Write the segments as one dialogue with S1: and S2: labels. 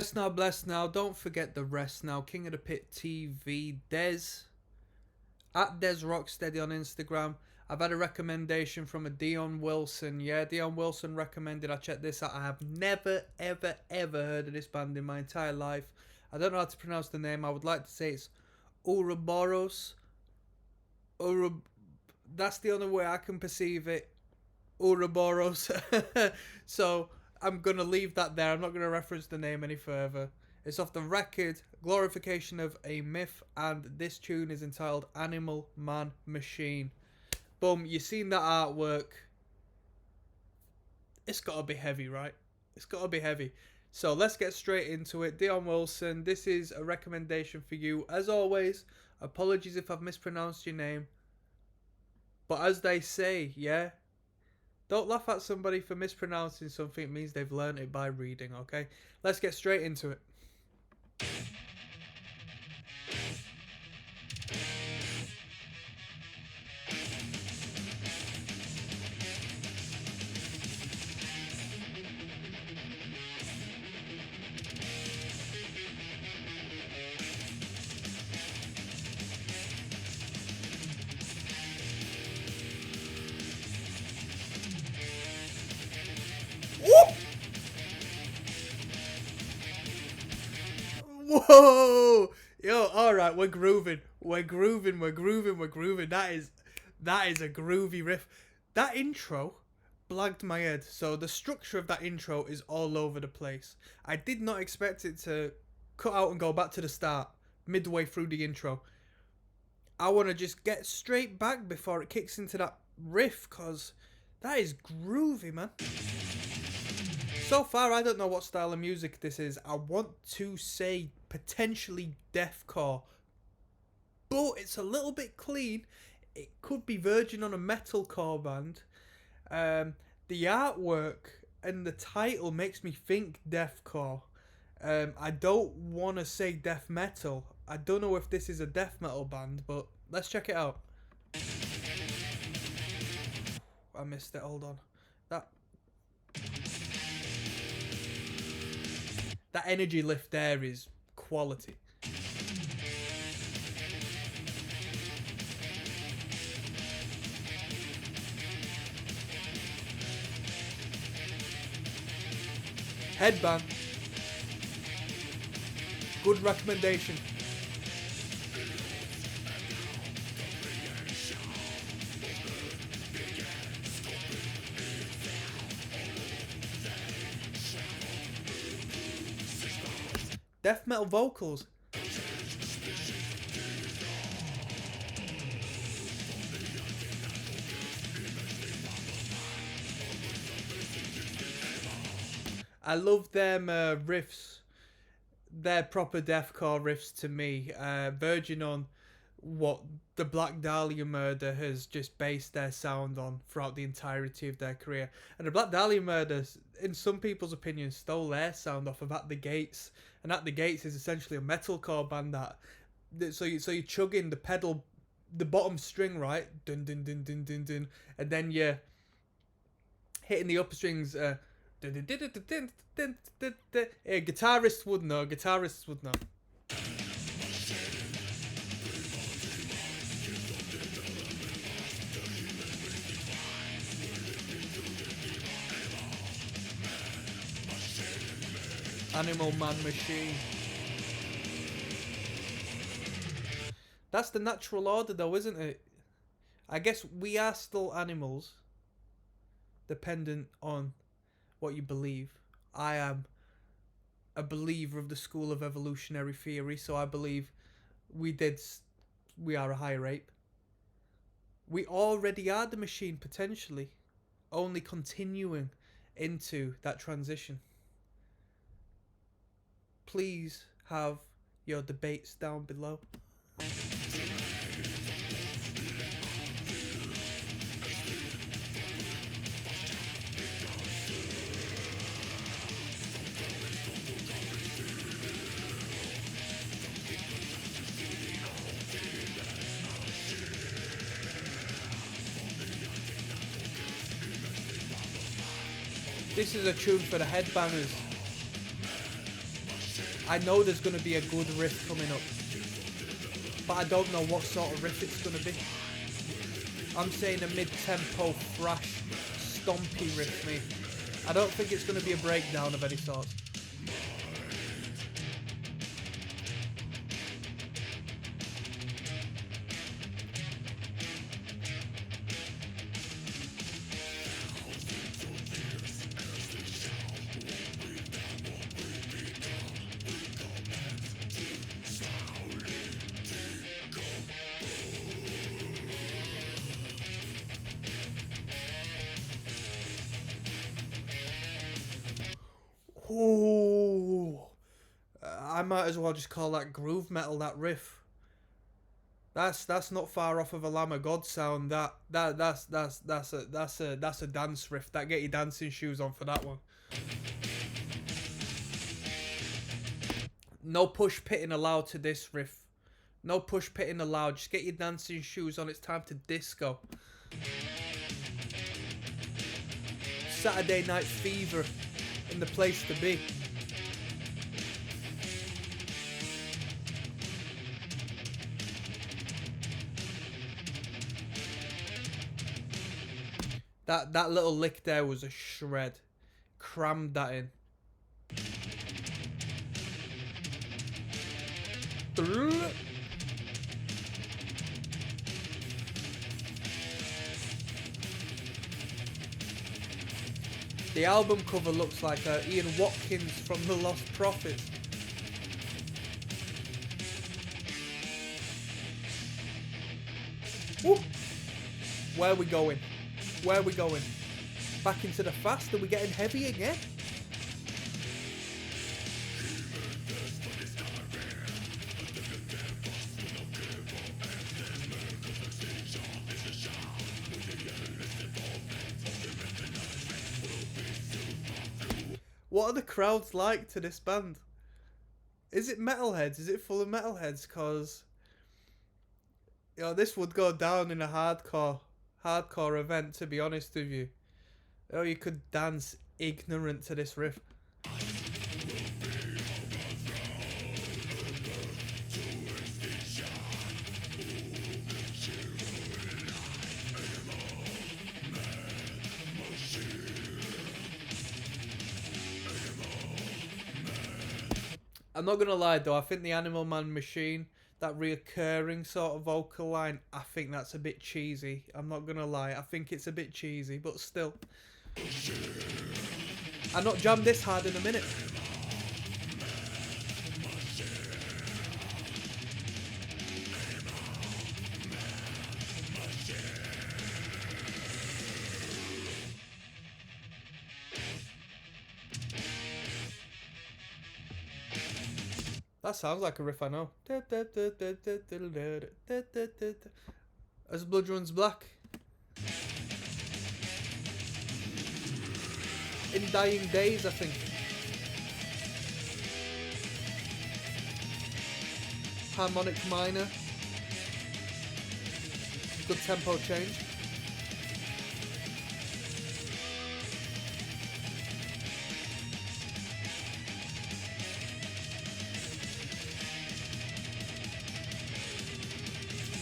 S1: Bless now, bless now. Don't forget the rest now. King of the Pit TV, Des. At Des Rocksteady on Instagram. I've had a recommendation from a Dion Wilson. Yeah, Dion Wilson recommended I check this out. I have never, ever, ever heard of this band in my entire life. I don't know how to pronounce the name. I would like to say it's Ouroboros. That's the only way I can perceive it. Ouroboros. So I'm going to leave that there. I'm not going to reference the name any further. It's off the record Glorification of a Myth, and this tune is entitled Animal Man Machine. Boom, you seen that artwork. It's got to be heavy, right? It's got to be heavy. So let's get straight into it. Dion Wilson, this is a recommendation for you. As always, apologies if I've mispronounced your name. But as they say, yeah, don't laugh at somebody for mispronouncing something. It means they've learned it by reading, okay? Let's get straight into it. Whoa! Yo, alright, we're grooving. We're grooving. That is a groovy riff. That intro blagged my head. So the structure of that intro is all over the place. I did not expect it to cut out and go back to the start midway through the intro. I want to just get straight back before it kicks into that riff, because that is groovy, man. So far, I don't know what style of music this is. I want to say potentially deathcore, but it's a little bit clean. It could be verging on a metalcore band. The artwork and the title makes me think deathcore. I don't want to say death metal. I don't know if this is a death metal band, but let's check it out. I missed it. Hold on. That energy lift there is quality. Headband. Good recommendation. Death metal vocals. I love them riffs. They're proper deathcore riffs to me. Verging on what the Black Dahlia Murder has just based their sound on throughout the entirety of their career. And the Black Dahlia Murder, in some people's opinion, stole their sound off of At the Gates. And At the Gates is essentially a metalcore band so you're chugging the pedal, the bottom string, right? Dun dun dun dun dun dun, and then you're hitting the upper strings. Guitarists would know. Animal Man Machine. That's the natural order though, isn't it? I guess we are still animals, dependent on what you believe. I am a believer of the school of evolutionary theory, so I believe we are a higher ape. We already are the machine, potentially, only continuing into that transition. Please have your debates down below. This is a tune for the headbangers. I know there's going to be a good riff coming up, but I don't know what sort of riff it's going to be. I'm saying a mid-tempo thrash stompy riff, me. I don't think it's going to be a breakdown of any sort. Ooh, I might as well just call that groove metal. That riff. That's not far off of a Lamb of God sound. That's a dance riff. That get your dancing shoes on for that one. No push pitting allowed to this riff. No push pitting allowed. Just get your dancing shoes on. It's time to disco. Saturday Night Fever in the place to be. That little lick there was a shred. Crammed that in. The album cover looks like Ian Watkins from The Lost Prophets. Woo! Where are we going? Where are we going? Back into the fast? Are we getting heavy again? What are the crowds like to this band? Is it metalheads? Is it full of metalheads? Cause this would go down in a hardcore event, to be honest with you. You could dance ignorant to this riff. I'm not gonna lie though, I think the Animal Man Machine, that reoccurring sort of vocal line, I think that's a bit cheesy. I'm not gonna lie, I think it's a bit cheesy, but still. I've not jammed this hard in a minute. That sounds like a riff I know. As Blood Runs Black. In Dying Days, I think. Harmonic minor. Good tempo change.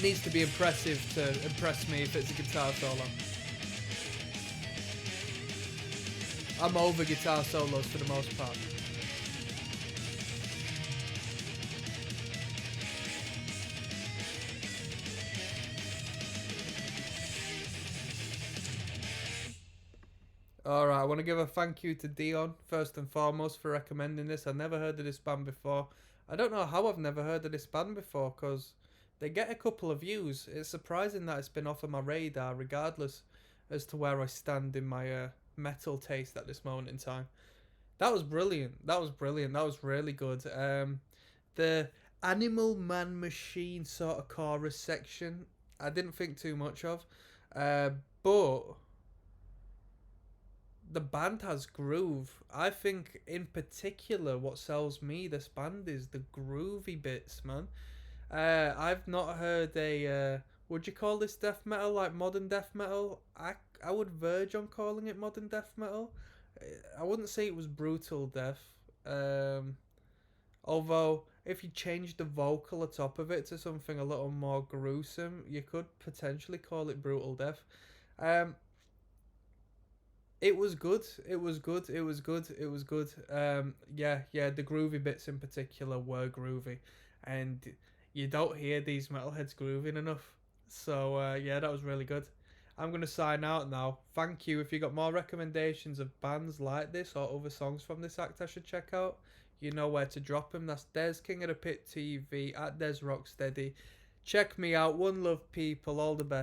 S1: Needs to be impressive to impress me if it's a guitar solo. I'm over guitar solos for the most part. Alright, I want to give a thank you to Dion, first and foremost, for recommending this. I've never heard of this band before. I don't know how I've never heard of this band before, because they get a couple of views. It's surprising that it's been off of my radar, regardless as to where I stand in my metal taste at this moment in time. That was brilliant. That was brilliant. That was really good. The Animal Man Machine sort of chorus section, I didn't think too much of. But the band has groove. I think in particular what sells me this band is the groovy bits, man. I've not heard a would you call this death metal, like modern death metal? I would verge on calling it modern death metal. I wouldn't say it was brutal death. Although, if you change the vocal atop of it to something a little more gruesome, you could potentially call it brutal death. Um, it was good. It was good. It was good. It was good. Yeah, yeah. The groovy bits in particular were groovy, and you don't hear these metalheads grooving enough. So yeah, that was really good. I'm gonna sign out now. Thank you. If you got more recommendations of bands like this or other songs from this act I should check out, you know where to drop them. That's Des King of the Pit TV at Des Rocksteady. Check me out. One love, people. All the best.